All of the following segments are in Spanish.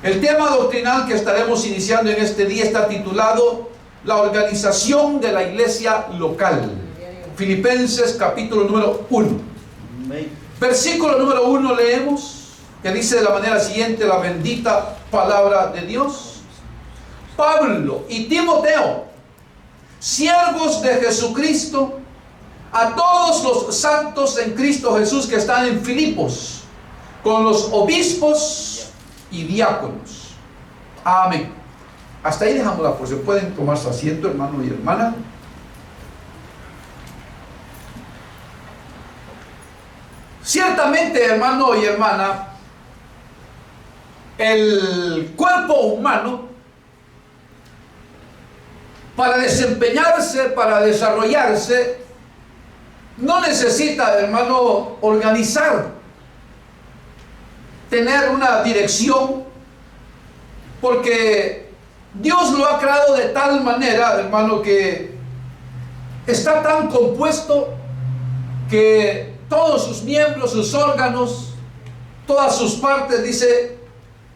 El tema doctrinal que estaremos iniciando en este día está titulado La organización de la iglesia local. Filipenses capítulo número 1. Versículo número 1 leemos, que dice de la manera siguiente la bendita palabra de Dios. Pablo y Timoteo, siervos de Jesucristo, a todos los santos en Cristo Jesús que están en Filipos, con los obispos y diáconos. Amén. Hasta ahí dejamos la porción. Pueden tomar su asiento, hermano y hermana. Ciertamente, hermano y hermana, el cuerpo humano, para desempeñarse, para desarrollarse, no necesita, hermano, organizar, tener una dirección, porque Dios lo ha creado de tal manera, hermano, que está tan compuesto que todos sus miembros, sus órganos, todas sus partes, dice,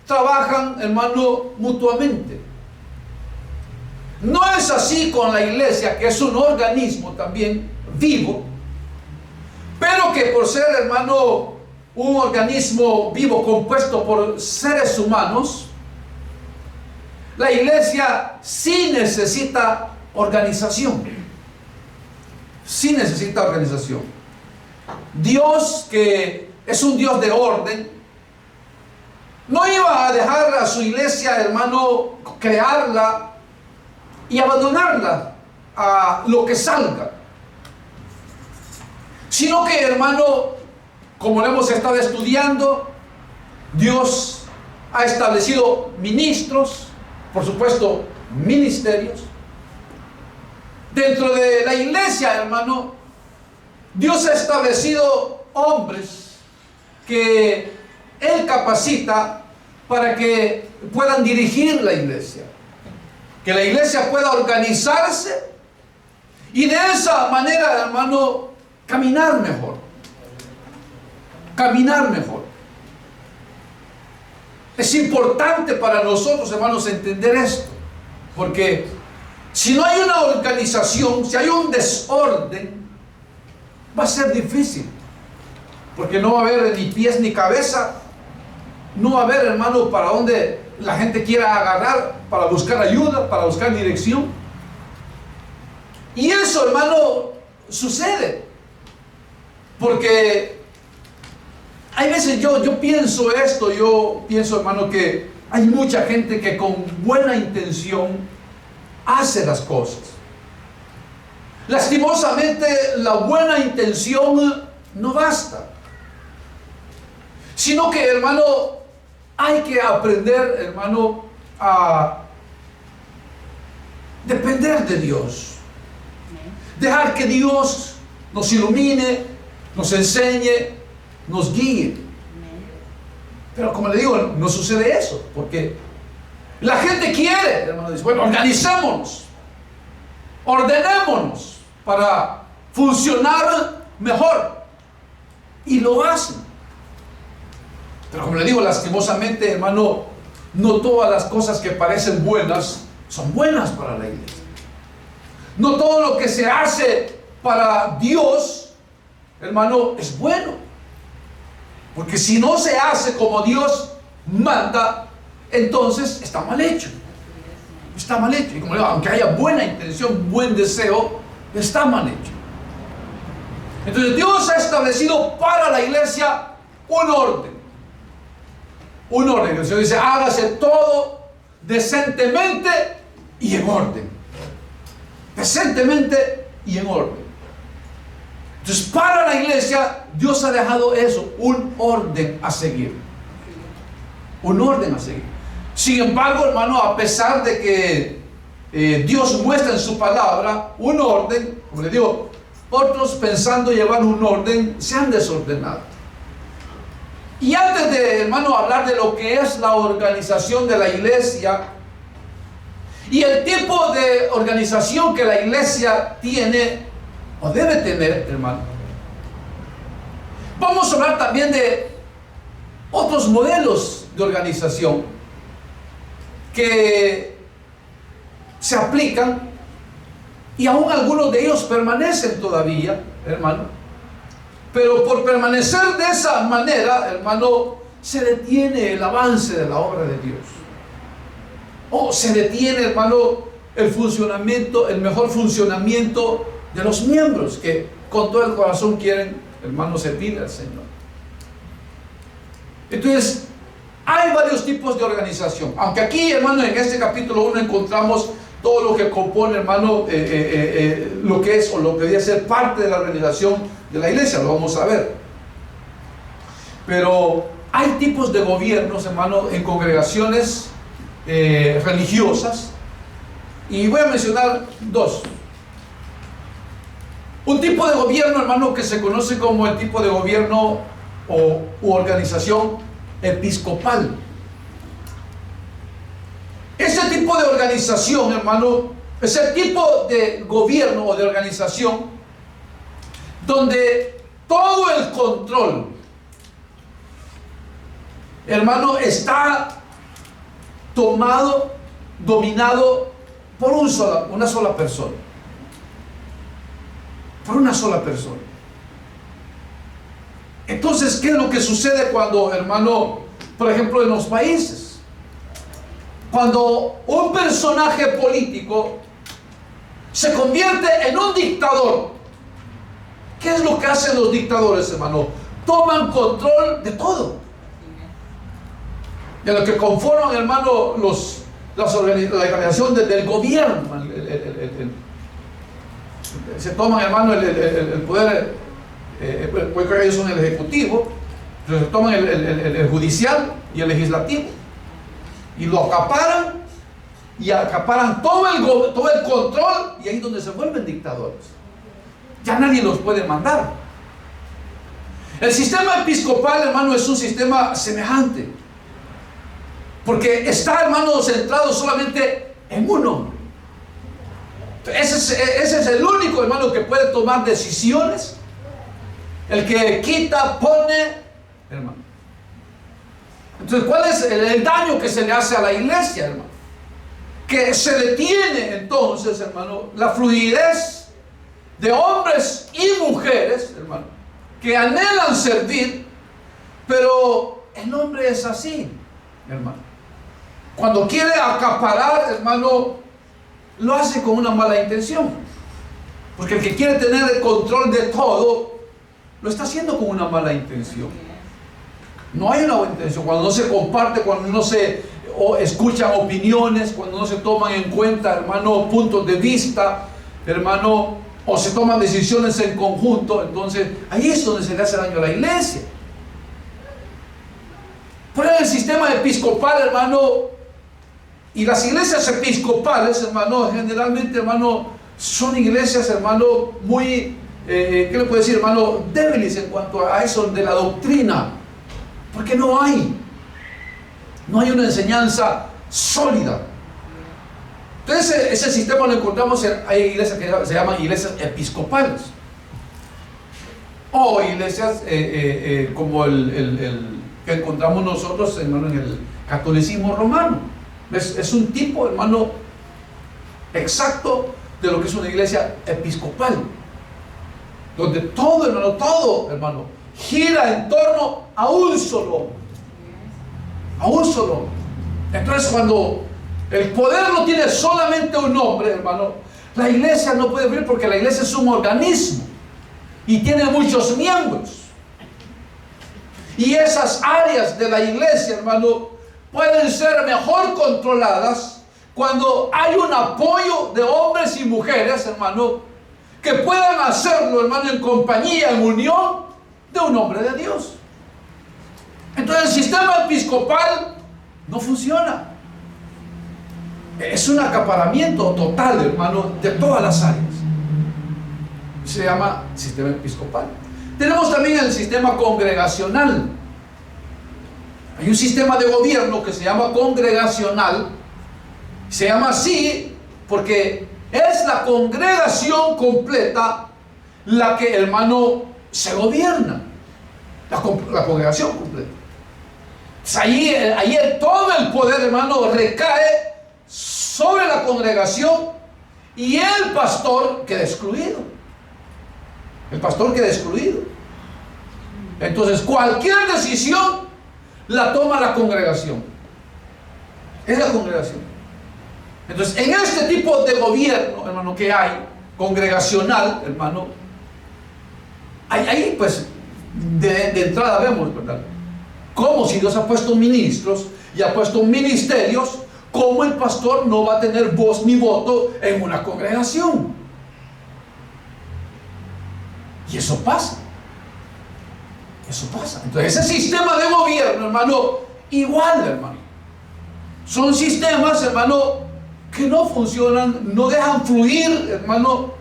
trabajan, hermano, mutuamente. No es así con la iglesia, que es un organismo también vivo, pero que por ser, hermano, un organismo vivo compuesto por seres humanos, la iglesia sí necesita organización. Sí necesita organización. Dios, que es un Dios de orden, no iba a dejar a su iglesia, hermano, crearla y abandonarla a lo que salga, sino que, hermano, como lo hemos estado estudiando, Dios ha establecido ministros, por supuesto, ministerios. Dentro de la iglesia, hermano, Dios ha establecido hombres que Él capacita para que puedan dirigir la iglesia, que la iglesia pueda organizarse y de esa manera, hermano, caminar mejor. Caminar mejor. Es importante para nosotros, hermanos, entender esto, porque si no hay una organización, si hay un desorden, va a ser difícil, porque no va a haber ni pies ni cabeza, no va a haber, hermano, para dónde la gente quiera agarrar para buscar ayuda, para buscar dirección. Y eso, hermano, sucede, porque hay veces yo pienso esto, hermano, que hay mucha gente que con buena intención hace las cosas. Lastimosamente, la buena intención no basta, sino que, hermano, hay que aprender, hermano, a depender de Dios. Dejar que Dios nos ilumine, nos enseñe, nos guíe. Pero como le digo, no sucede eso, porque la gente quiere, hermano, dice, bueno, organicémonos, ordenémonos para funcionar mejor, y lo hacen. Pero como le digo, lastimosamente, hermano, no todas las cosas que parecen buenas son buenas para la iglesia. No todo lo que se hace para Dios, hermano, es bueno. Porque si no se hace como Dios manda, entonces está mal hecho. Está mal hecho. Y como digo, aunque haya buena intención, buen deseo, está mal hecho. Entonces Dios ha establecido para la iglesia un orden. Un orden. El Señor dice, hágase todo decentemente y en orden. Decentemente y en orden. Entonces, para la iglesia, Dios ha dejado eso, un orden a seguir. Un orden a seguir. Sin embargo, hermano, a pesar de que Dios muestra en su palabra un orden, como le digo, otros pensando llevar un orden, se han desordenado. Y antes de, hermano, hablar de lo que es la organización de la iglesia y el tipo de organización que la iglesia tiene o debe tener, hermano, vamos a hablar también de otros modelos de organización que se aplican y aún algunos de ellos permanecen todavía, hermano. Pero por permanecer de esa manera, hermano, se detiene el avance de la obra de Dios. O se detiene, hermano, el funcionamiento, el mejor funcionamiento de los miembros que con todo el corazón quieren, hermano, servirle al Señor. Entonces, hay varios tipos de organización. Aunque aquí, hermano, en este capítulo 1 encontramos todo lo que compone, hermano, lo que es o lo que debería ser parte de la organización de la iglesia, lo vamos a ver. Pero hay tipos de gobiernos, hermano, en congregaciones religiosas, y voy a mencionar dos. Un tipo de gobierno, hermano, que se conoce como el tipo de gobierno u organización episcopal. Ese tipo de organización, hermano, es el tipo de gobierno o de organización donde todo el control, hermano, está tomado, dominado por una sola persona. Por una sola persona. Entonces, ¿qué es lo que sucede cuando, hermano, por ejemplo, en los países? Cuando un personaje político se convierte en un dictador, ¿qué es lo que hacen los dictadores, hermano? Toman control de todo. De lo que conforman, hermano, la organización del gobierno. Se toman, hermano, el poder, porque ellos son el ejecutivo, se toman el judicial y el legislativo, y lo acaparan, y acaparan todo el control, y ahí es donde se vuelven dictadores. Ya nadie los puede mandar. El sistema episcopal, hermano, es un sistema semejante, porque está, hermano, centrado solamente en un hombre. Ese es el único, hermano, que puede tomar decisiones, el que quita, pone, hermano. Entonces, ¿cuál es el daño que se le hace a la iglesia, hermano? Que se detiene entonces, hermano, la fluidez de hombres y mujeres, hermano, que anhelan servir, pero el hombre es así, hermano. Cuando quiere acaparar, hermano, lo hace con una mala intención. Porque el que quiere tener el control de todo, lo está haciendo con una mala intención. No hay una buena intención. Cuando no se comparte, cuando no se escuchan opiniones, cuando no se toman en cuenta, hermano, puntos de vista, hermano, o se toman decisiones en conjunto, entonces ahí es donde se le hace daño a la iglesia. Pero en el sistema episcopal, hermano, y las iglesias episcopales, hermano, generalmente, hermano, son iglesias, hermano, muy, ¿qué le puedo decir, hermano? Débiles en cuanto a eso de la doctrina. Porque no hay una enseñanza sólida. Entonces, ese sistema lo encontramos hay iglesias que se llaman iglesias episcopales. O iglesias como el que encontramos nosotros, hermano, en el catolicismo romano. Es un tipo, hermano, exacto de lo que es una iglesia episcopal, donde todo, hermano, gira en torno a un solo hombre. Entonces, cuando el poder lo tiene solamente un hombre, hermano, la iglesia no puede vivir, porque la iglesia es un organismo y tiene muchos miembros, y esas áreas de la iglesia, hermano, pueden ser mejor controladas cuando hay un apoyo de hombres y mujeres, hermano, que puedan hacerlo, hermano, en compañía, en unión de un hombre de Dios. Entonces el sistema episcopal no funciona. Es un acaparamiento total, hermano, de todas las áreas. Se llama sistema episcopal. Tenemos también el sistema congregacional. Hay un sistema de gobierno que se llama congregacional. Se llama así porque es la congregación completa la que, hermano, se gobierna. La congregación completa. Pues ahí todo el poder, hermano, recae sobre la congregación y el pastor queda excluido. El pastor queda excluido. Entonces, cualquier decisión la toma la congregación. Es la congregación. Entonces, en este tipo de gobierno, hermano, que hay, congregacional, hermano, ahí pues, de entrada vemos, ¿verdad? Como si Dios ha puesto ministros y ha puesto ministerios, como el pastor no va a tener voz ni voto en una congregación. Y eso pasa. Eso pasa. Entonces, ese sistema de gobierno, hermano, igual, hermano. Son sistemas, hermano, que no funcionan, no dejan fluir, hermano,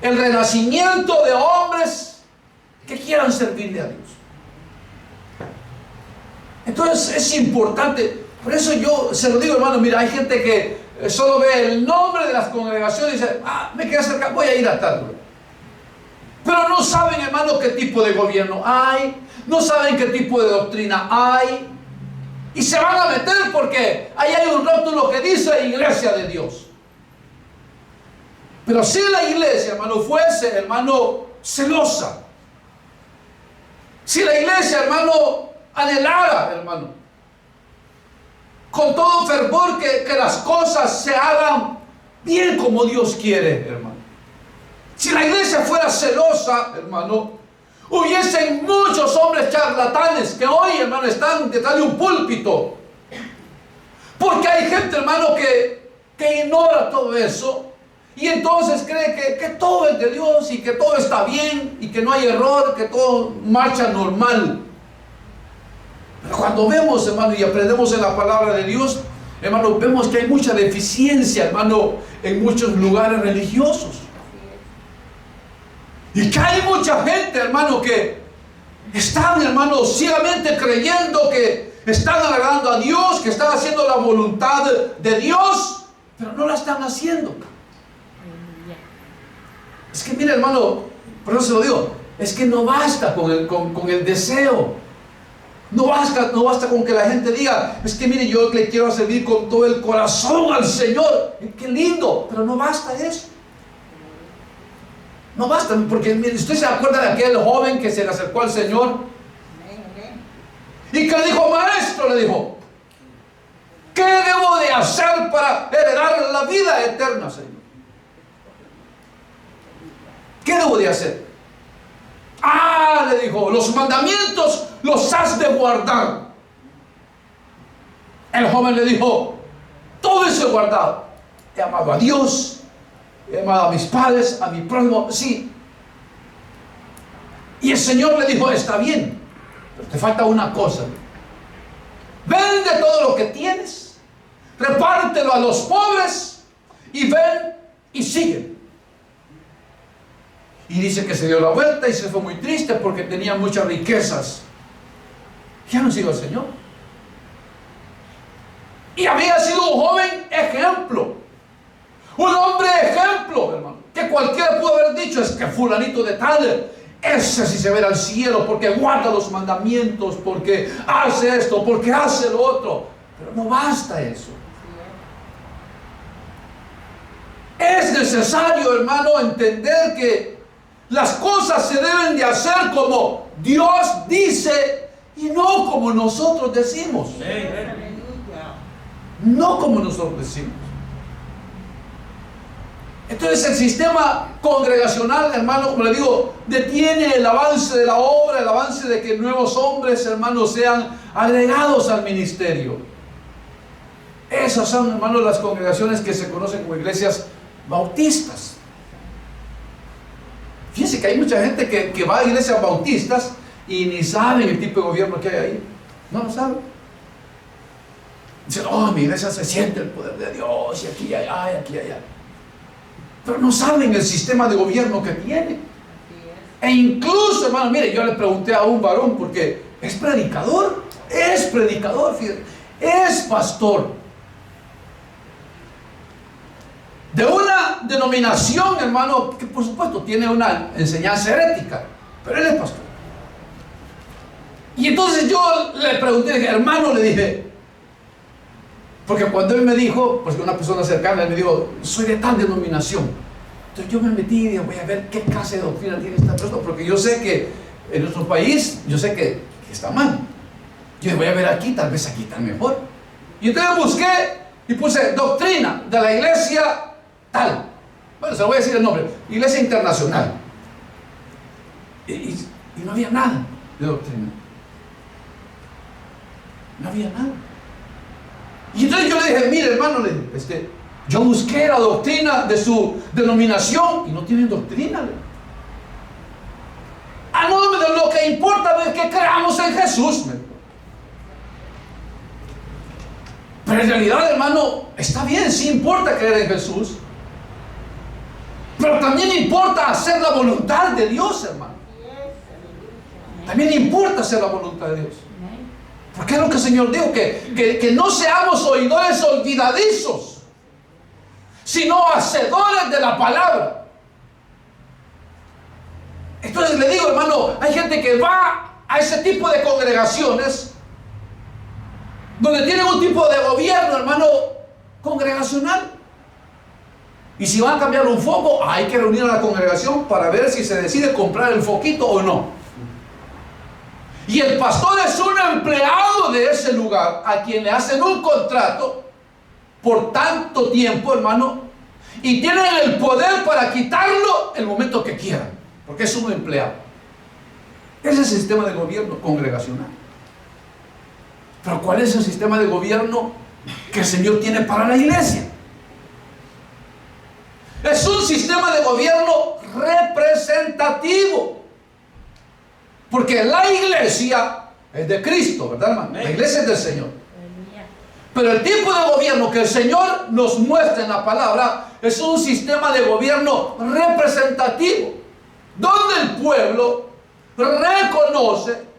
el renacimiento de hombres que quieran servirle a Dios. Entonces, es importante. Por eso yo se lo digo, hermano, mira, hay gente que solo ve el nombre de las congregaciones y dice, me queda cerca, voy a ir a tal. Pero no saben, hermano, qué tipo de gobierno hay, no saben qué tipo de doctrina hay, y se van a meter porque ahí hay un rótulo que dice Iglesia de Dios. Pero si la iglesia, hermano, fuese, hermano, celosa, si la iglesia, hermano, anhelara, hermano, con todo fervor que las cosas se hagan bien como Dios quiere, hermano. Si la iglesia fuera celosa, hermano, hubiesen muchos hombres charlatanes que hoy, hermano, están detrás de un púlpito. Porque hay gente, hermano, que ignora todo eso y entonces cree que todo es de Dios y que todo está bien y que no hay error, que todo marcha normal. Pero cuando vemos, hermano, y aprendemos en la palabra de Dios, hermano, vemos que hay mucha deficiencia, hermano, en muchos lugares religiosos. Y que hay mucha gente, hermano, que están, hermano, ciegamente creyendo que están agradando a Dios, que están haciendo la voluntad de Dios, pero no la están haciendo. Es que, mire, hermano, por eso se lo digo, es que no basta con el deseo. No basta con que la gente diga, es que mire, yo le quiero servir con todo el corazón al Señor. Qué lindo, pero no basta eso. No basta, porque mire, ¿usted se acuerda de aquel joven que se le acercó al Señor? Y que le dijo, maestro, le dijo, ¿qué debo de hacer para heredar la vida eterna, Señor? ¿Qué debo de hacer? Le dijo, los mandamientos los has de guardar. El joven le dijo, todo eso he guardado. He amado a Dios, he amado a mis padres, a mi prójimo, sí. Y el Señor le dijo, está bien, pero te falta una cosa. Vende todo lo que tienes, repártelo a los pobres y ven y sigue. Y dice que se dio la vuelta y se fue muy triste porque tenía muchas riquezas. Ya no siguió al Señor. Y había sido un joven ejemplo. Un hombre ejemplo, hermano. Que cualquiera pudo haber dicho, es que fulanito de tal, ese sí se verá al cielo porque guarda los mandamientos, porque hace esto, porque hace lo otro. Pero no basta eso. Es necesario, hermano, entender que las cosas se deben de hacer como Dios dice y no como nosotros decimos. No como nosotros decimos. Entonces el sistema congregacional, hermano, como le digo, detiene el avance de la obra, el avance de que nuevos hombres, hermanos, sean agregados al ministerio. Esas son, hermanos, las congregaciones que se conocen como iglesias bautistas. Fíjense que hay mucha gente que va a iglesias bautistas y ni saben el tipo de gobierno que hay ahí. No lo saben. Dicen, mi iglesia se siente el poder de Dios y aquí y allá y aquí y allá. Pero no saben el sistema de gobierno que tiene. E incluso, hermano, mire, yo le pregunté a un varón porque es predicador, fíjate, es pastor de una denominación, hermano, que por supuesto tiene una enseñanza herética, pero él es pastor. Y entonces yo le pregunté, hermano, le dije, Porque cuando él me dijo, pues una persona cercana, él me dijo, soy de tal denominación. Entonces yo me metí y dije, voy a ver qué clase de doctrina tiene esta persona, porque yo sé que en nuestro país, yo sé que está mal. Yo voy a ver aquí, tal vez aquí está mejor. Y entonces busqué y puse doctrina de la iglesia tal. Bueno, se lo voy a decir el nombre, Iglesia Internacional. Y no había nada de doctrina. No había nada. Y entonces yo le dije, mire hermano, yo busqué la doctrina de su denominación y no tienen doctrina. No, lo que importa es que creamos en Jesús. Pero en realidad, hermano, está bien, sí importa creer en Jesús. Pero también importa hacer la voluntad de Dios, hermano. También importa hacer la voluntad de Dios. Porque es lo que el Señor dijo, que no seamos oidores olvidadizos, sino hacedores de la palabra. Entonces le digo, hermano, hay gente que va a ese tipo de congregaciones donde tienen un tipo de gobierno, hermano, congregacional. Y si van a cambiar un foco, hay que reunir a la congregación para ver si se decide comprar el foquito o no. Y el pastor es un empleado de ese lugar a quien le hacen un contrato por tanto tiempo, hermano, y tienen el poder para quitarlo el momento que quieran, porque es un empleado. Ese es el sistema de gobierno congregacional. Pero ¿cuál es el sistema de gobierno que el Señor tiene para la iglesia? Es un sistema de gobierno representativo. Porque la iglesia es de Cristo, ¿verdad, hermano? La iglesia es del Señor. Pero el tipo de gobierno que el Señor nos muestra en la palabra es un sistema de gobierno representativo, donde el pueblo reconoce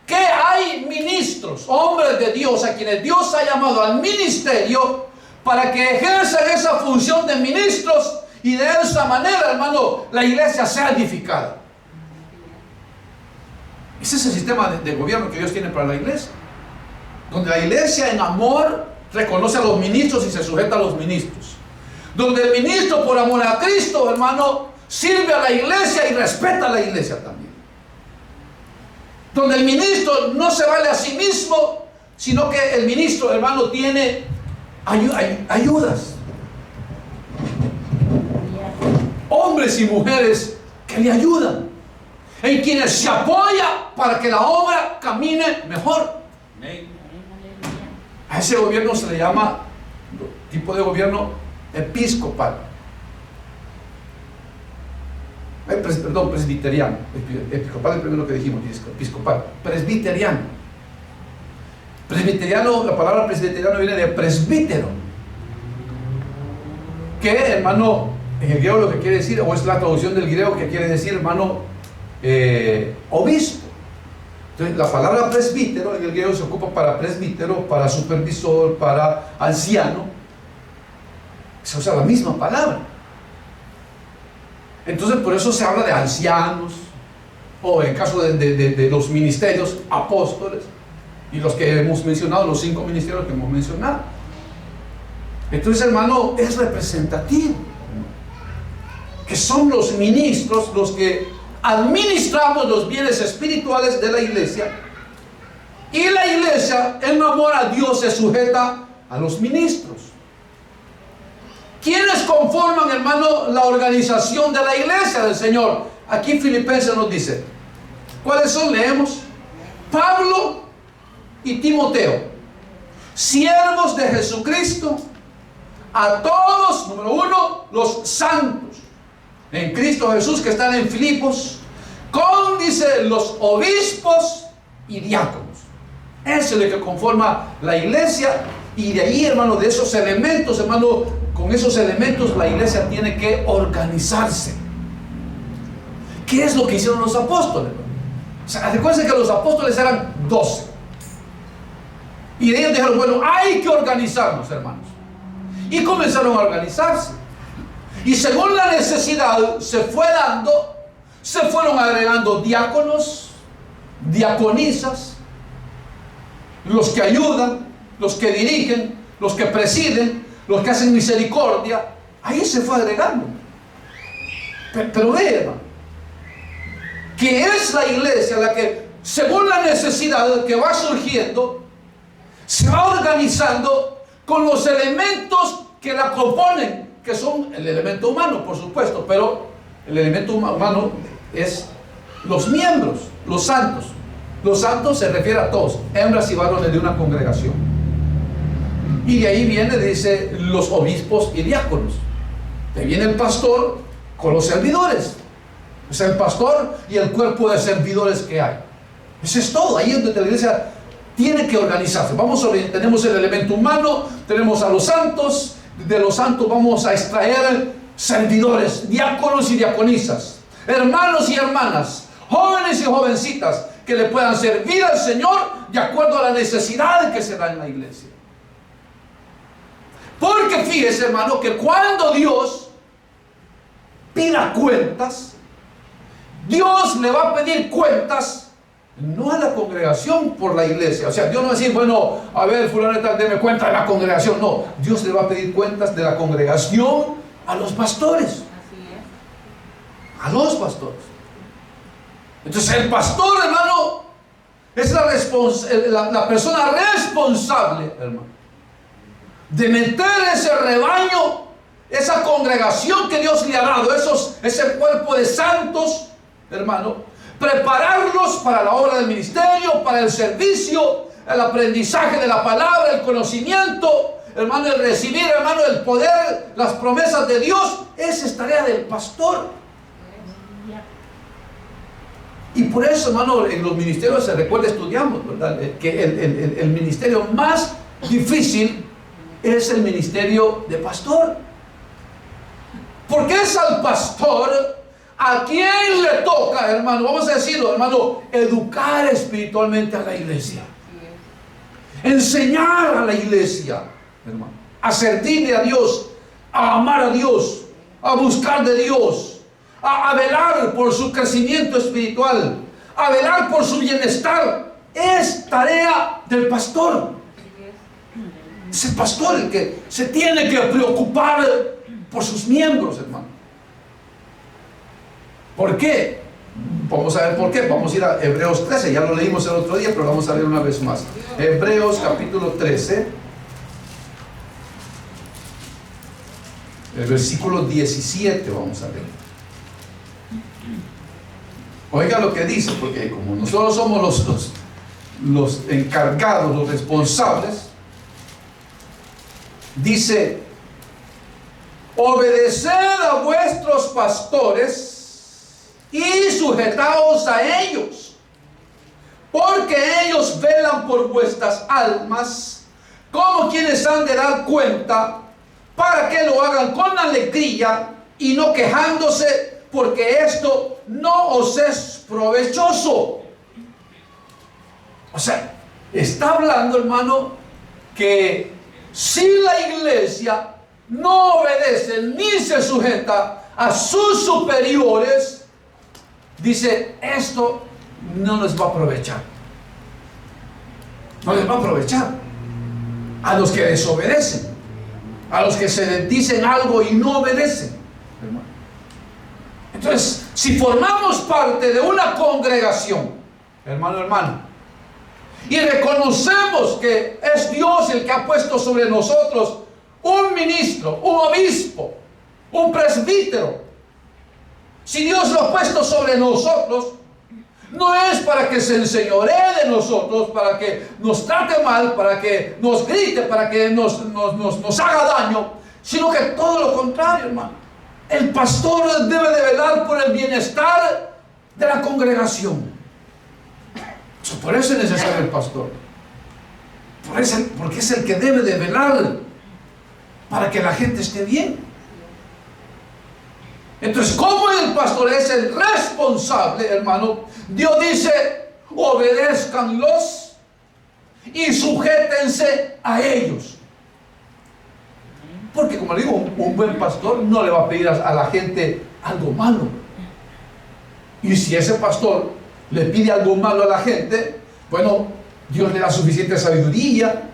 que hay ministros, hombres de Dios, a quienes Dios ha llamado al ministerio para que ejerzan esa función de ministros, y de esa manera, hermano, la iglesia sea edificada. Ese es el sistema de gobierno que Dios tiene para la iglesia, donde la iglesia en amor reconoce a los ministros y se sujeta a los ministros, donde el ministro por amor a Cristo, hermano, sirve a la iglesia y respeta a la iglesia también, donde el ministro no se vale a sí mismo, sino que el ministro, hermano, tiene ayudas, hombres y mujeres que le ayudan, en quienes se apoya para que la obra camine mejor. A ese gobierno se le llama tipo de gobierno episcopal. Perdón, presbiteriano. Episcopal es el primero que dijimos, episcopal. Presbiteriano. Presbiteriano, la palabra presbiteriano viene de presbítero, que, hermano, en el griego lo que quiere decir, o es la traducción del griego que quiere decir, hermano, obispo. Entonces la palabra presbítero en el griego se ocupa para presbítero, para supervisor, para anciano. Se usa la misma palabra. Entonces por eso se habla de ancianos, o en caso de los ministerios, apóstoles, y los que hemos mencionado, los 5 ministerios que hemos mencionado. Entonces, hermano, es representativo, que son los ministros los que administramos los bienes espirituales de la iglesia, y la iglesia en amor a Dios se sujeta a los ministros. ¿Quiénes conforman, hermano, la organización de la iglesia del Señor? Aquí Filipenses nos dice, ¿cuáles son? Leemos: Pablo y Timoteo, siervos de Jesucristo, a todos, número 1, los santos en Cristo Jesús que están en Filipos, con, dice, los obispos y diáconos. Eso es lo que conforma la iglesia, y de ahí, hermano, de esos elementos, hermano, con esos elementos la iglesia tiene que organizarse. ¿Qué es lo que hicieron los apóstoles? O sea, recuerden que los apóstoles eran 12, y de ellos dijeron, bueno, hay que organizarnos, hermanos, y comenzaron a organizarse. Y según la necesidad se fue dando, se fueron agregando diáconos, diaconisas, los que ayudan, los que dirigen, los que presiden, los que hacen misericordia. Ahí se fue agregando. Pero ve, hermano, que es la iglesia la que, según la necesidad que va surgiendo, se va organizando con los elementos que la componen, que son el elemento humano, por supuesto, pero el elemento humano es los miembros, los santos. Los santos se refiere a todos, hembras y varones de una congregación. Y de ahí viene, dice, los obispos y diáconos. De ahí viene el pastor con los servidores. Es el pastor y el cuerpo de servidores que hay. Eso es todo. Ahí es donde la iglesia tiene que organizarse. Tenemos el elemento humano, tenemos a los santos. De los santos vamos a extraer servidores, diáconos y diaconisas, hermanos y hermanas, jóvenes y jovencitas, que le puedan servir al Señor de acuerdo a la necesidad que se da en la iglesia. Porque fíjese, hermano, que cuando Dios pida cuentas, Dios le va a pedir cuentas no a la congregación por la iglesia. O sea, Dios no va a decir, bueno, a ver, fulaneta, deme cuenta de la congregación. No, Dios le va a pedir cuentas de la congregación a los pastores. Así es. A los pastores. Entonces el pastor, hermano, es la persona responsable, hermano, de meter ese rebaño, esa congregación que Dios le ha dado, ese cuerpo de santos, hermano, prepararlos para la obra del ministerio, para el servicio, el aprendizaje de la palabra, el conocimiento, hermano, el recibir, hermano, el poder, las promesas de Dios. Esa es tarea del pastor. Y por eso, hermano, en los ministerios se recuerda, estudiamos, ¿verdad?, que el ministerio más difícil es el ministerio de pastor. Porque es al pastor a quien le toca, hermano, vamos a decirlo, hermano, educar espiritualmente a la iglesia, enseñar a la iglesia, hermano, a servirle a Dios, a amar a Dios, a buscar de Dios, a velar por su crecimiento espiritual, a velar por su bienestar. Es tarea del pastor. Es el pastor el que se tiene que preocupar por sus miembros, hermano. ¿Por qué? Vamos a ver por qué. Vamos a ir a Hebreos 13. Ya lo leímos el otro día, pero vamos a leer una vez más. Hebreos capítulo 13, el versículo 17 vamos a leer. Oiga lo que dice, porque como nosotros somos los encargados, los responsables, dice: obedeced a vuestros pastores y sujetaos a ellos, porque ellos velan por vuestras almas, como quienes han de dar cuenta, para que lo hagan con alegría y no quejándose, porque esto no os es provechoso. O sea, está hablando, hermano, que si la iglesia no obedece ni se sujeta a sus superiores, dice, esto no les va a aprovechar. No les va a aprovechar. A los que desobedecen, a los que se dicen algo y no obedecen, hermano. Entonces, si formamos parte de una congregación, hermano, y reconocemos que es Dios el que ha puesto sobre nosotros un ministro, un obispo, un presbítero, si Dios lo ha puesto sobre nosotros, no es para que se enseñoree de nosotros, para que nos trate mal, para que nos grite, para que nos haga daño, sino que todo lo contrario, hermano. El pastor debe de velar por el bienestar de la congregación. Por eso es necesario el pastor. Porque es el que debe de velar para que la gente esté bien. Entonces, como el pastor es el responsable, hermano, Dios dice: obedézcanlos y sujétense a ellos. Porque, como digo, un buen pastor no le va a pedir a la gente algo malo. Y si ese pastor le pide algo malo a la gente, bueno, Dios le da suficiente sabiduría,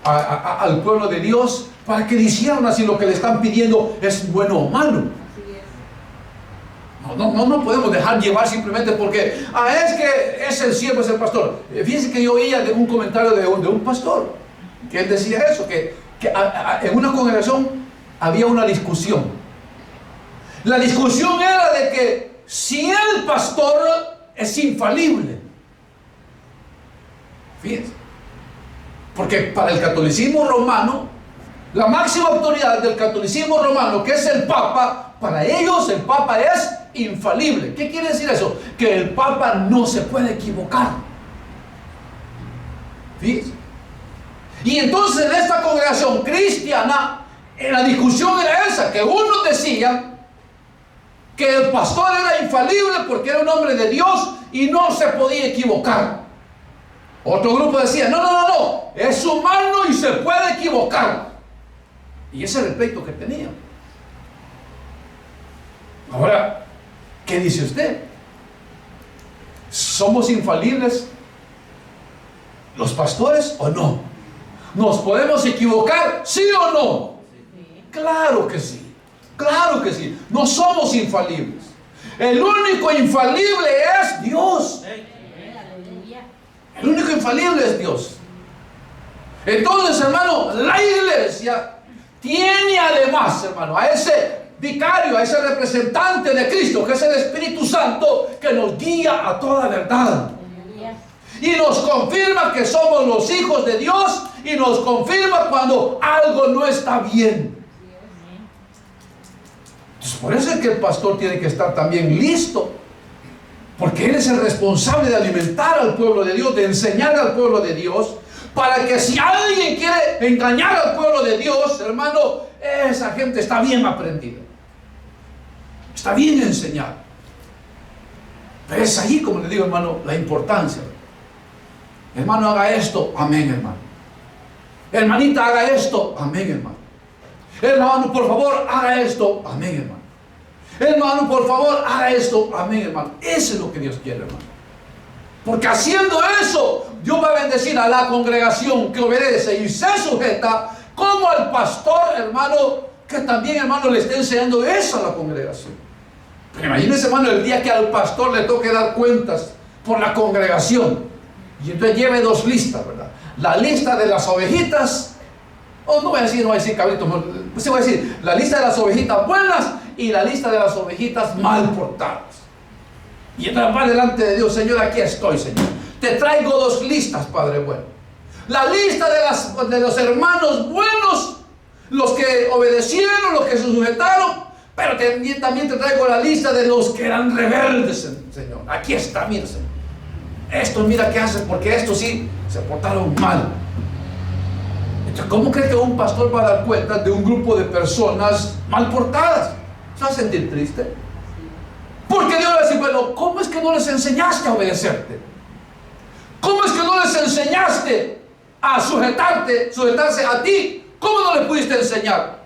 al pueblo de Dios para que hicieran así lo que le están pidiendo es bueno o malo. No podemos dejar llevar simplemente porque es que es el siervo, es el pastor. Fíjense que yo oía de un comentario de un pastor que él decía eso, que en una congregación había una discusión. La discusión era de que si el pastor es infalible. Fíjense, porque para el catolicismo romano, la máxima autoridad del catolicismo romano, que es el Papa, para ellos el Papa es infalible. ¿Qué quiere decir eso? Que el Papa no se puede equivocar. Fíjense. Y entonces en esta congregación cristiana, la discusión era esa, que unos decían que el pastor era infalible porque era un hombre de Dios y no se podía equivocar. Otro grupo decía, no, es humano y se puede equivocar. Y ese era el pleito que tenía. Ahora, ¿qué dice usted? ¿Somos infalibles los pastores o no? ¿Nos podemos equivocar, sí o no? Claro que sí, claro que sí. No somos infalibles. El único infalible es Dios. El único infalible es Dios. Entonces, hermano, la iglesia tiene además, hermano, a ese vicario, a ese representante de Cristo, que es el Espíritu Santo, que nos guía a toda verdad. Y nos confirma que somos los hijos de Dios y nos confirma cuando algo no está bien. Entonces, por eso es que el pastor tiene que estar también listo, porque él es el responsable de alimentar al pueblo de Dios, de enseñar al pueblo de Dios, para que si alguien quiere engañar al pueblo de Dios, hermano, esa gente está bien aprendida, está bien enseñada. Pero es allí, como le digo, hermano, la importancia. Hermano, haga esto, amén, hermano. Hermanita, haga esto, amén, hermano. Hermano, por favor, haga esto, amén, hermano. Hermano, por favor, haga esto, amén, hermano. Eso es lo que Dios quiere, hermano. Porque haciendo eso, Dios va a bendecir a la congregación que obedece y se sujeta, como al pastor, hermano, que también, hermano, le está enseñando eso a la congregación. Pero imagínense, hermano, el día que al pastor le toque dar cuentas por la congregación. Y entonces lleve dos listas, ¿verdad? La lista de las ovejitas, no voy a decir cabritos, pues voy a decir la lista de las ovejitas buenas y la lista de las ovejitas mal portadas. Y entonces va delante de Dios, Señor, aquí estoy, Señor. Te traigo dos listas, Padre bueno. La lista de los hermanos buenos, los que obedecieron, los que se sujetaron, pero también te traigo la lista de los que eran rebeldes, Señor. Aquí está, mira, Señor. Esto mira qué hacen, porque estos sí se portaron mal. Entonces, ¿cómo cree que un pastor va a dar cuenta de un grupo de personas mal portadas? ¿Se va a sentir triste? Porque Dios va a decir, bueno, ¿cómo es que no les enseñaste a obedecerte? ¿Cómo es que no les enseñaste a sujetarse a ti? ¿Cómo no les pudiste enseñar?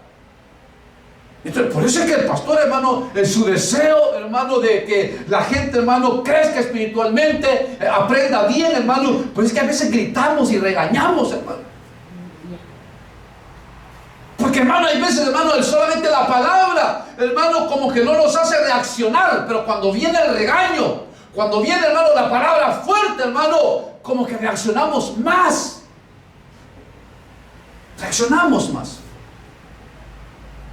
Entonces, por eso es que el pastor, hermano, en su deseo, hermano, de que la gente, hermano, crezca espiritualmente, aprenda bien, hermano, pues es que a veces gritamos y regañamos, hermano. Porque, hermano, hay veces, hermano, solamente la palabra, hermano, como que no nos hace reaccionar, pero cuando viene el regaño, cuando viene, hermano, la palabra fuerte, hermano, como que reaccionamos más. Reaccionamos más.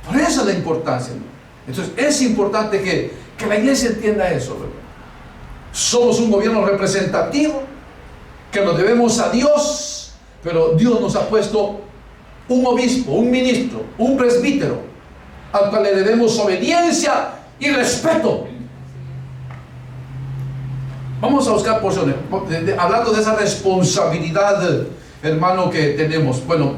Por eso es la importancia, ¿no? Entonces es importante que la iglesia entienda eso, ¿verdad? Somos un gobierno representativo, que nos debemos a Dios, pero Dios nos ha puesto un obispo, un ministro, un presbítero, al cual le debemos obediencia y respeto. Vamos a buscar porciones, hablando de esa responsabilidad, hermano, que tenemos. Bueno,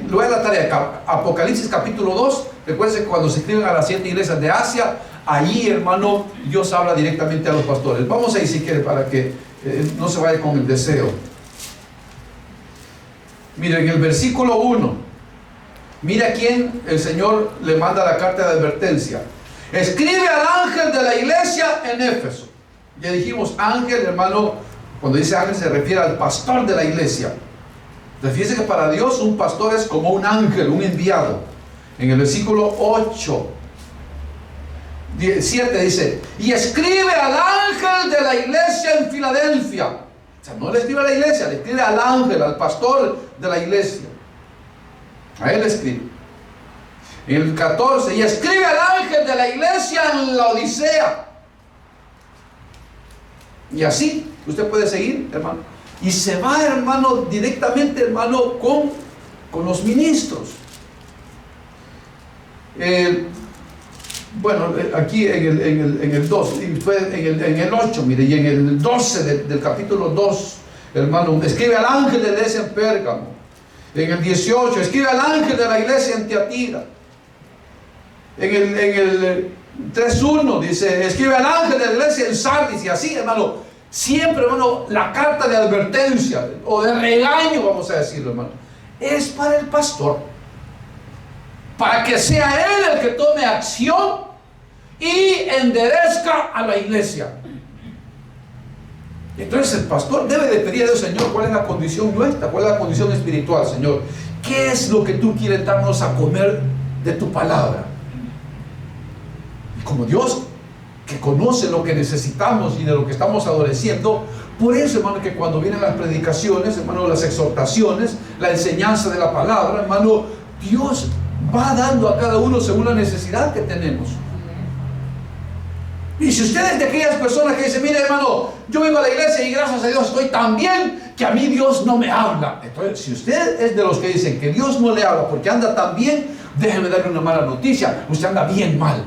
lo voy a la tarea. Apocalipsis capítulo 2. Recuerden que cuando se escriben a las 7 iglesias de Asia, allí, hermano, Dios habla directamente a los pastores. Vamos ahí si quiere, para que no se vaya con el deseo. Miren, en el versículo 1, mira a quién el Señor le manda la carta de advertencia. Escribe al ángel de la iglesia en Éfeso. Ya dijimos ángel, hermano. Cuando dice ángel se refiere al pastor de la iglesia. Entonces fíjense que para Dios un pastor es como un ángel, un enviado. En el versículo 7 dice: y escribe al ángel de la iglesia en Filadelfia. O sea, no le escribe a la iglesia, le escribe al ángel, al pastor de la iglesia. A él le escribe. En el 14, y escribe al ángel de la iglesia en la Odisea. Y así, usted puede seguir, hermano. Y se va, hermano, directamente, hermano, con los ministros. Bueno, aquí en el 2, en el 8, mire, y en el 12 del capítulo 2, hermano, escribe al ángel de la iglesia en Pérgamo. En el 18, escribe al ángel de la iglesia en Tiatira. En el 3.1 dice: escribe al ángel de la iglesia en Sardis. Y así, hermano, siempre, hermano, la carta de advertencia o de regaño, vamos a decirlo, hermano, es para el pastor, para que sea él el que tome acción y enderezca a la iglesia. Entonces el pastor debe de pedir a Dios: Señor, ¿cuál es la condición nuestra? ¿Cuál es la condición espiritual, Señor? ¿Qué es lo que tú quieres darnos a comer de tu palabra? Y como Dios, que conoce lo que necesitamos y de lo que estamos adoleciendo, por eso, hermano, que cuando vienen las predicaciones, hermano, las exhortaciones, la enseñanza de la palabra, hermano, Dios va dando a cada uno según la necesidad que tenemos. Y si usted es de aquellas personas que dicen: mire, hermano, yo vengo a la iglesia y gracias a Dios estoy tan bien que a mí Dios no me habla. Entonces, si usted es de los que dicen que Dios no le habla porque anda tan bien, déjeme darle una mala noticia: usted anda bien mal.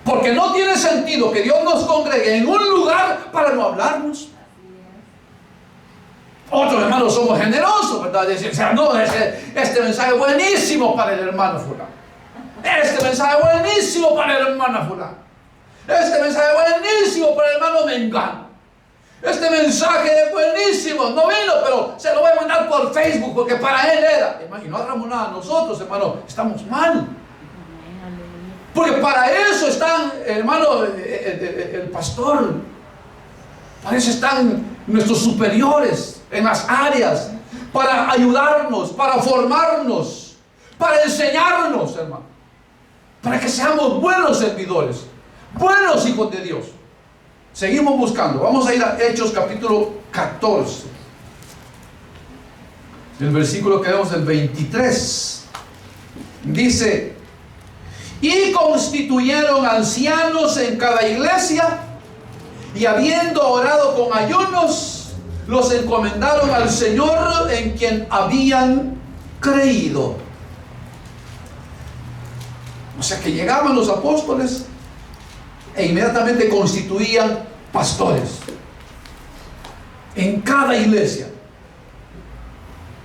Porque no tiene sentido que Dios nos congregue en un lugar para no hablarnos. Otros hermanos somos generosos, ¿verdad? Dicen: o sea, no, este mensaje es buenísimo para el hermano fulano. Este mensaje es buenísimo para el hermano fulano. Este mensaje es buenísimo para el hermano mengano. Este mensaje es buenísimo. No vino, pero se lo voy a mandar por Facebook porque para él era. Y no hagamos nada nosotros, hermano. Estamos mal. Porque para eso están, hermano, el pastor. Para eso están nuestros superiores en las áreas. Para ayudarnos, para formarnos, para enseñarnos, hermano. Para que seamos buenos servidores, buenos hijos de Dios. Seguimos buscando. Vamos a ir a Hechos capítulo 14. El versículo que vemos del 23. Dice: y constituyeron ancianos en cada iglesia, y habiendo orado con ayunos, los encomendaron al Señor en quien habían creído. O sea que llegaban los apóstoles e inmediatamente constituían pastores en cada iglesia.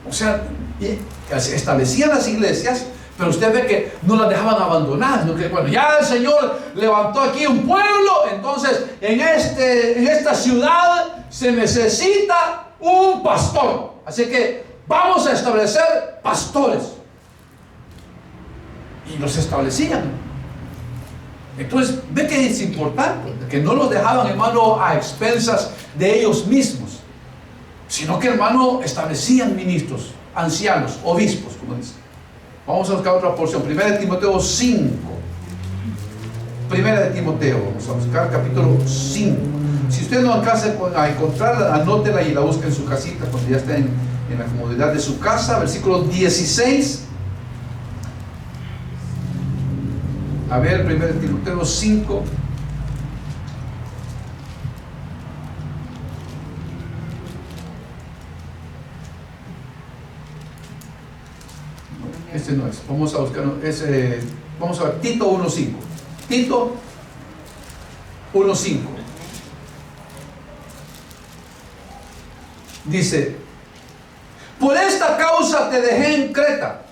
O sea, establecían las iglesias, pero usted ve que no las dejaban abandonadas, sino que, bueno, ya el Señor levantó aquí un pueblo, entonces en esta ciudad se necesita un pastor. Así que vamos a establecer pastores. Y los establecían. Entonces, ve que es importante, que no los dejaban, hermano, a expensas de ellos mismos, sino que, hermano, establecían ministros, ancianos, obispos, como dice. Vamos a buscar otra porción. 1 Timoteo 5. 1 Timoteo, vamos a buscar capítulo 5. Si usted no alcanza a encontrarla, anótela y la busque en su casita cuando ya esté en la comodidad de su casa. Versículo 16. A ver, 1 Timoteo 5. Este no es. Vamos a buscar ese. Vamos a ver, Tito 1.5. Tito 1.5. Dice: por esta causa te dejé en Creta,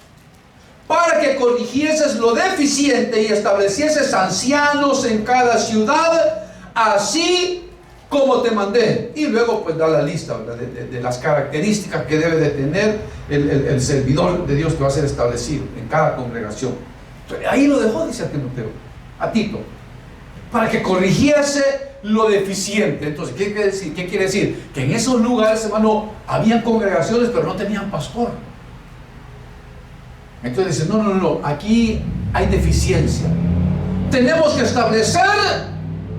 para que corrigieses lo deficiente y establecieses ancianos en cada ciudad, así como te mandé. Y luego pues da la lista, ¿verdad?, de las características que debe de tener el servidor de Dios que va a ser establecido en cada congregación. Entonces, ahí lo dejó, dice a Timoteo, a Tito, para que corrigiese lo deficiente. Entonces, ¿qué quiere decir? ¿Qué quiere decir? Que en esos lugares, hermano, habían congregaciones, pero no tenían pastor. Entonces dice, no, aquí hay deficiencia. Tenemos que establecer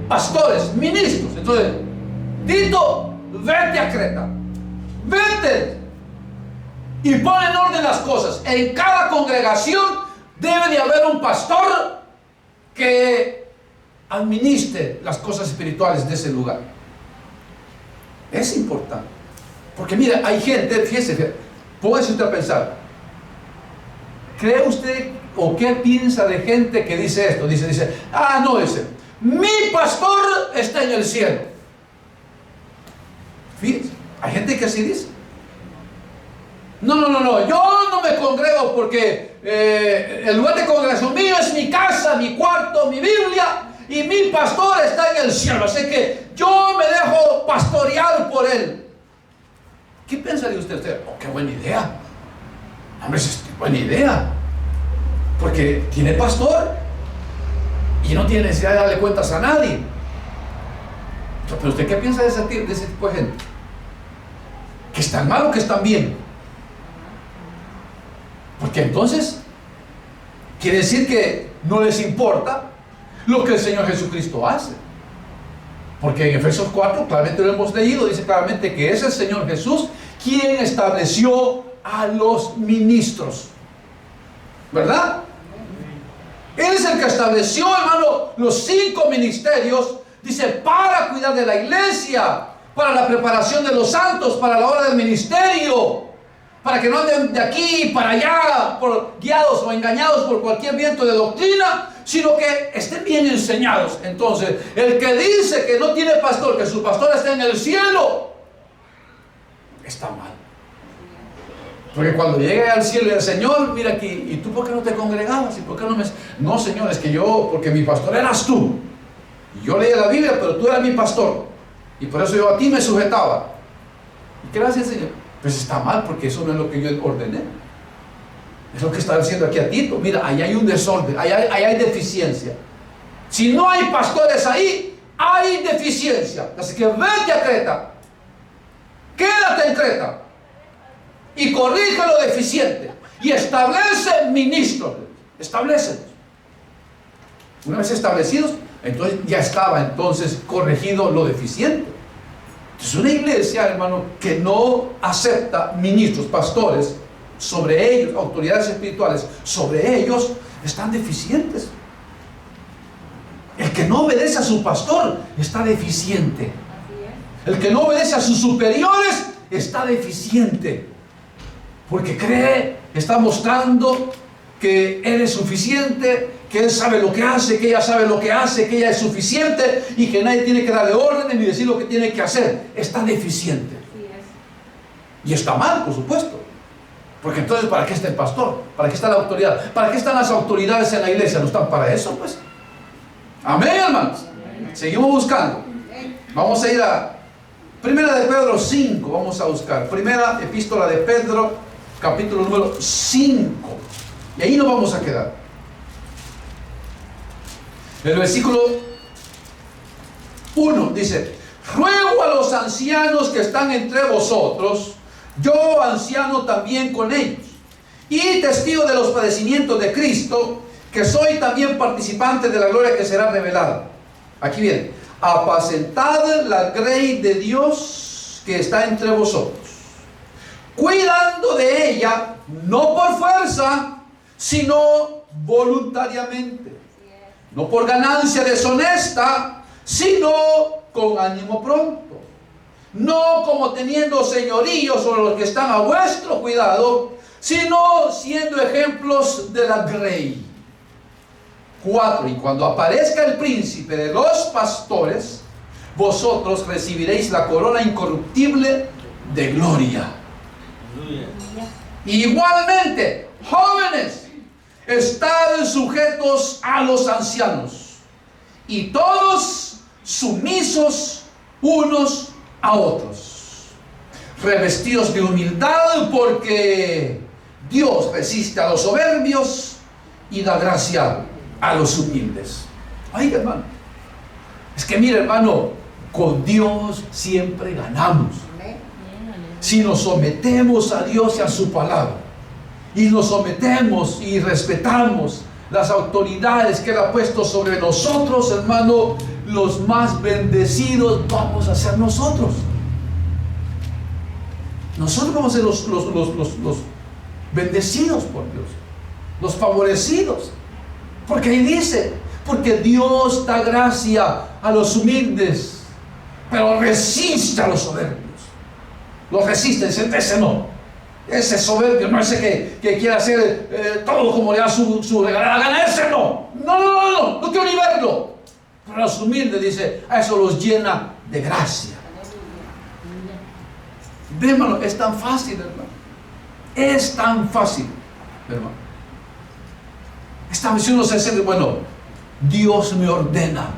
pastores, ministros. Entonces, Tito, vete a Creta, vete y pon en orden las cosas. En cada congregación debe de haber un pastor que administre las cosas espirituales de ese lugar. Es importante, porque mira, hay gente, fíjese, póngase usted a pensar. ¿Cree usted o qué piensa de gente que dice esto? Dice, dice, mi pastor está en el cielo. Fíjense, hay gente que así dice. No, yo no me congrego porque el lugar de congregación mío es mi casa, mi cuarto, mi Biblia, y mi pastor está en el cielo, así que yo me dejo pastorear por él. ¿Qué pensaría usted? Oh, qué buena idea. Hombre, es buena idea, porque tiene pastor y no tiene necesidad de darle cuentas a nadie. Pero ¿usted qué piensa de ese tipo de gente? ¿Que están mal o que están bien? Porque entonces quiere decir que no les importa lo que el Señor Jesucristo hace. Porque en Efesios 4, claramente lo hemos leído, dice claramente que es el Señor Jesús quien estableció a los ministros, ¿verdad? Él es el que estableció, hermano, los 5 ministerios, dice, para cuidar de la iglesia, para la preparación de los santos, para la obra del ministerio, para que no anden de aquí para allá, guiados o engañados por cualquier viento de doctrina, sino que estén bien enseñados. Entonces, el que dice que no tiene pastor, que su pastor está en el cielo, está mal. Porque cuando llegue al cielo y el Señor, mira aquí, ¿y tú por qué no te congregabas? ¿Y por qué no me...? No, Señor, es que yo, porque mi pastor eras tú. Y yo leía la Biblia, pero tú eras mi pastor. Y por eso yo a ti me sujetaba. ¿Y qué le hace el Señor? Pues está mal, porque eso no es lo que yo ordené. Es lo que está diciendo aquí a Tito. Mira, ahí hay un desorden, ahí hay deficiencia. Si no hay pastores ahí, hay deficiencia. Así que vete a Creta. Quédate en Creta. Y corrige lo deficiente. Y establece ministros. Establécelos. Una vez establecidos, entonces ya estaba entonces corregido lo deficiente. Es una iglesia, hermano, que no acepta ministros, pastores, sobre ellos, autoridades espirituales, sobre ellos, están deficientes. El que no obedece a su pastor está deficiente. El que no obedece a sus superiores está deficiente. Porque cree, está mostrando que él es suficiente, que él sabe lo que hace, que ella sabe lo que hace, que ella es suficiente y que nadie tiene que darle órdenes ni decir lo que tiene que hacer. Está deficiente. Y está mal, por supuesto. Porque entonces, ¿para qué está el pastor? ¿Para qué está la autoridad? ¿Para qué están las autoridades en la iglesia? ¿No están para eso, pues? Amén, hermanos. Seguimos buscando. Vamos a ir a Primera de Pedro 5. Vamos a buscar Primera Epístola de Pedro, capítulo número 5. Y ahí nos vamos a quedar. El versículo 1 dice: ruego a los ancianos que están entre vosotros, yo anciano también con ellos, y testigo de los padecimientos de Cristo, que soy también participante de la gloria que será revelada. Aquí viene: apacentad la grey de Dios que está entre vosotros, cuidando de ella, no por fuerza, sino voluntariamente, no por ganancia deshonesta, sino con ánimo pronto, no como teniendo señorío sobre los que están a vuestro cuidado, sino siendo ejemplos de la grey. 4. Y cuando aparezca el príncipe de los pastores, vosotros recibiréis la corona incorruptible de gloria. Igualmente, jóvenes, estad sujetos a los ancianos, y todos sumisos unos a otros, revestidos de humildad, porque Dios resiste a los soberbios y da gracia a los humildes. Ay, hermano, Es que mire, hermano, con Dios siempre ganamos. Si nos sometemos a Dios y a su palabra, y nos sometemos y respetamos las autoridades que Él ha puesto sobre nosotros, hermano, los más bendecidos vamos a ser nosotros. Nosotros vamos a ser los bendecidos por Dios, los favorecidos. Porque ahí dice, porque Dios da gracia a los humildes, pero resiste a los soberbios. Los resiste, dice, ese no. Ese soberbio, no ese que quiere hacer todo como le da su regalada gana, ese no. No quiero ni verlo. Pero a los humildes, dice, a eso los llena de gracia. Ve, hermano, es tan fácil, hermano. Es tan fácil, hermano. Esta misión nos dice, bueno, Dios me ordena,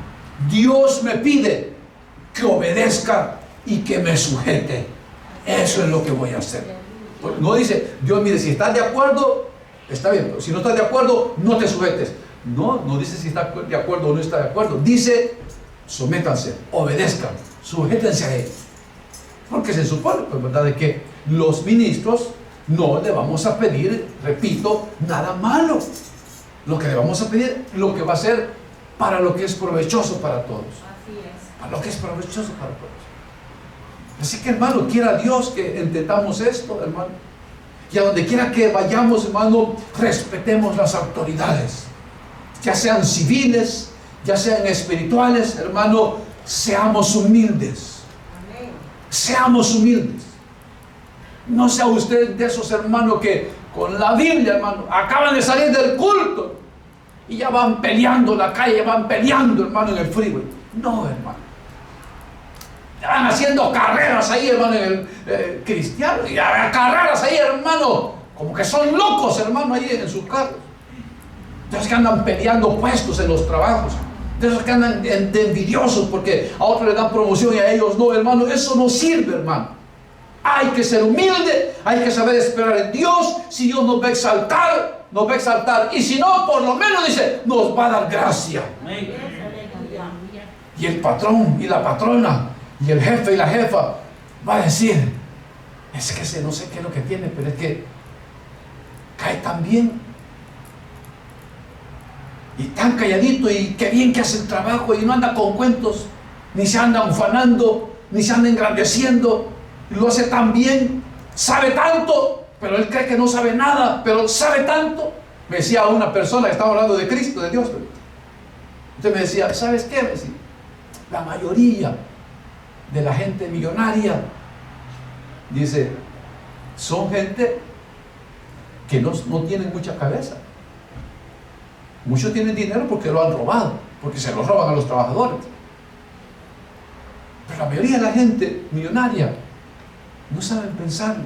Dios me pide que obedezca y que me sujete. Eso es lo que voy a hacer. No dice, Dios, mire, si estás de acuerdo, está bien, pero si no estás de acuerdo, no te sujetes. No dice si está de acuerdo o no está de acuerdo. Dice, sométanse, obedezcan, sujétense a Él. Porque se supone, pues, ¿verdad?, de que los ministros no le vamos a pedir, repito, nada malo. Lo que le vamos a pedir, lo que va a ser para lo que es provechoso para todos. Así es. Para lo que es provechoso para todos. Así que, hermano, quiera Dios que entendamos esto, hermano. Y a donde quiera que vayamos, hermano, respetemos las autoridades. Ya sean civiles, ya sean espirituales, hermano, seamos humildes. Amén. Seamos humildes. No sea usted de esos hermanos que con la Biblia, hermano, acaban de salir del culto y ya van peleando en la calle, van peleando, hermano, en el freeway. No, hermano. Ya van haciendo carreras ahí, hermano, en el cristiano, y carreras ahí, hermano, como que son locos, hermano, ahí en sus carros. De esos que andan peleando puestos en los trabajos, de esos que andan de envidiosos porque a otros les dan promoción y a ellos no, hermano. Eso no sirve, hermano. Hay que ser humilde, hay que saber esperar en Dios. Si Dios nos va a exaltar, nos va a exaltar. Y si no, por lo menos, dice, nos va a dar gracia. Y el patrón y la patrona, y el jefe y la jefa, va a decir, es que no sé qué es lo que tiene, pero es que cae tan bien. Y tan calladito, y qué bien que hace el trabajo, y no anda con cuentos, ni se anda ufanando, ni se anda engrandeciendo. Y lo hace tan bien, sabe tanto, pero él cree que no sabe nada, pero sabe tanto. Me decía una persona que estaba hablando de Cristo, de Dios. Usted me decía, ¿sabes qué? Me decía, la mayoría de la gente millonaria, dice, son gente que no tienen mucha cabeza. Muchos tienen dinero porque lo han robado, porque se lo roban a los trabajadores. Pero la mayoría de la gente millonaria no saben pensar,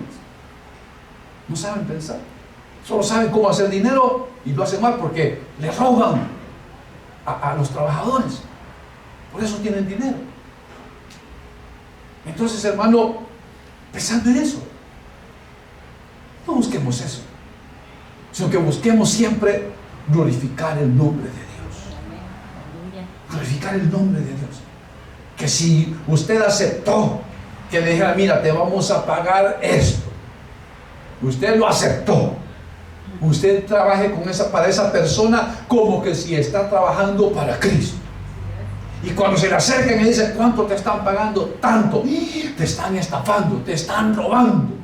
no saben pensar. Solo saben cómo hacer dinero y lo hacen mal porque le roban a los trabajadores. Por eso tienen dinero. Entonces, hermano, pensando en eso, no busquemos eso, sino que busquemos siempre glorificar el nombre de Dios. Glorificar el nombre de Dios. Que si usted aceptó que le dijera, mira, te vamos a pagar esto, usted lo aceptó, usted trabaje para esa persona como que si está trabajando para Cristo. Y cuando se le acerquen y dicen, ¿cuánto te están pagando? Tanto. Te están estafando, te están robando,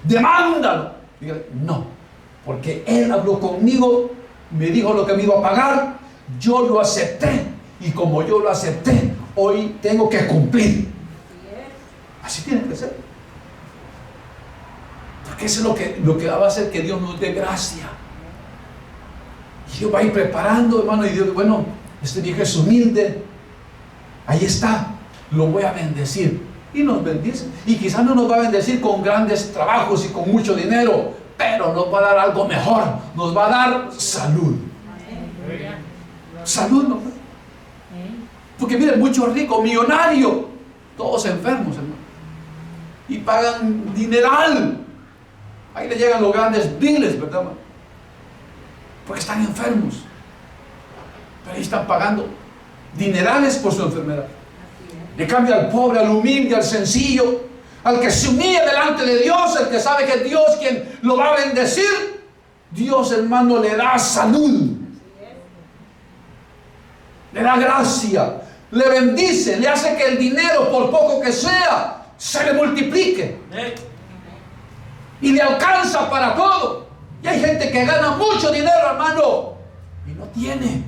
demándalo. Dígale, no, porque él habló conmigo, me dijo lo que me iba a pagar, yo lo acepté, y como yo lo acepté, hoy tengo que cumplir. Así tiene que ser. Porque eso es lo que va a hacer que Dios nos dé gracia. Y Dios va a ir preparando, hermano, y Dios, bueno, este viejo es humilde, ahí está, lo voy a bendecir. Y nos bendice. Y quizás no nos va a bendecir con grandes trabajos y con mucho dinero, pero nos va a dar algo mejor, nos va a dar salud. Salud, ¿no? Porque miren, muchos ricos, millonarios, todos enfermos, hermano, y pagan dineral. Ahí le llegan los grandes biles, ¿verdad, hermano? Porque están enfermos, pero ahí están pagando dinerales por su enfermedad. Le cambia al pobre, al humilde, al sencillo, al que se humilla delante de Dios, el que sabe que es Dios quien lo va a bendecir. Dios, hermano, le da salud, le da gracia, le bendice, le hace que el dinero, por poco que sea, se le multiplique y le alcanza para todo. Y hay gente que gana mucho dinero, hermano, y no tiene.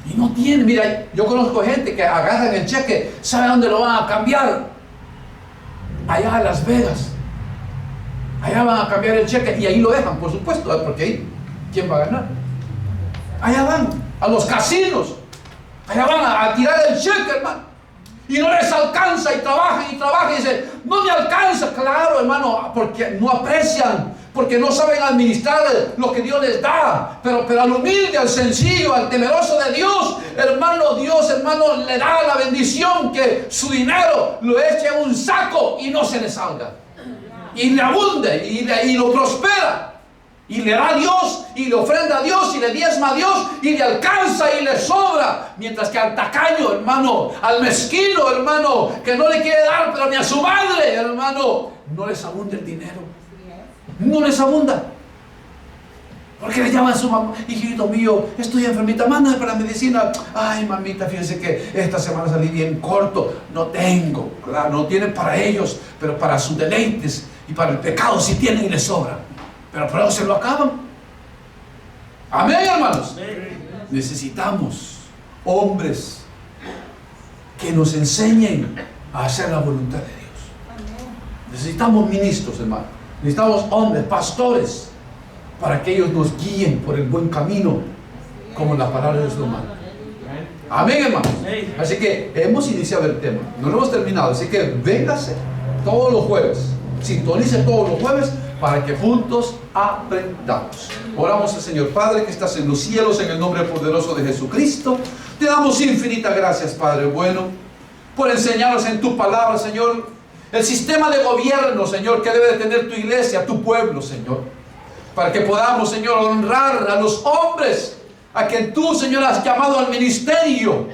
Y no tiene. Mira, yo conozco gente que agarran el cheque, ¿sabe dónde lo van a cambiar? Allá a Las Vegas. Allá van a cambiar el cheque y ahí lo dejan, por supuesto, porque ahí, ¿quién va a ganar? Allá van, a los casinos. Allá van a tirar el cheque, hermano. Y no les alcanza y trabajan y dicen, no me alcanza. Claro, hermano, porque no aprecian, porque no saben administrar lo que Dios les da. Pero al humilde, al sencillo, al temeroso de Dios, Dios, hermano, le da la bendición que su dinero lo eche en un saco y no se le salga. Y le abunde y lo prospera. Y le da a Dios, y le ofrenda a Dios, y le diezma a Dios, y le alcanza y le sobra. Mientras que al tacaño, hermano, al mezquino, hermano, que no le quiere dar, pero ni a su madre, hermano, no les abunda el dinero. No les abunda. Porque le llaman a su mamá, hijito mío, estoy enfermita, mándame para la medicina. Ay, mamita, fíjense que esta semana salí bien corto. No tengo, claro, no tienen para ellos, pero para sus deleites y para el pecado sí tienen y les sobra. Pero por eso se lo acaban. Amén, hermanos. Necesitamos hombres que nos enseñen a hacer la voluntad de Dios. Necesitamos ministros, hermanos. Necesitamos hombres, pastores, para que ellos nos guíen por el buen camino, como la palabra de Dios lo manda. Amén, hermanos. Así que hemos iniciado el tema, no lo hemos terminado. Así que véngase todos los jueves, sintonice todos los jueves, para que juntos aprendamos. Oramos al Señor. Padre que estás en los cielos, en el nombre poderoso de Jesucristo, te damos infinitas gracias, Padre bueno, por enseñarnos en tu palabra, Señor, el sistema de gobierno, Señor, que debe de tener tu iglesia, tu pueblo, Señor, para que podamos, Señor, honrar a los hombres a quien tú, Señor, has llamado al ministerio,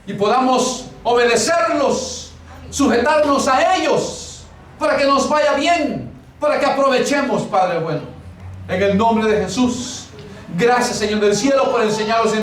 y podamos obedecerlos, sujetarnos a ellos, para que nos vaya bien, para que aprovechemos, Padre bueno. En el nombre de Jesús, gracias, Señor del cielo, por enseñarnos en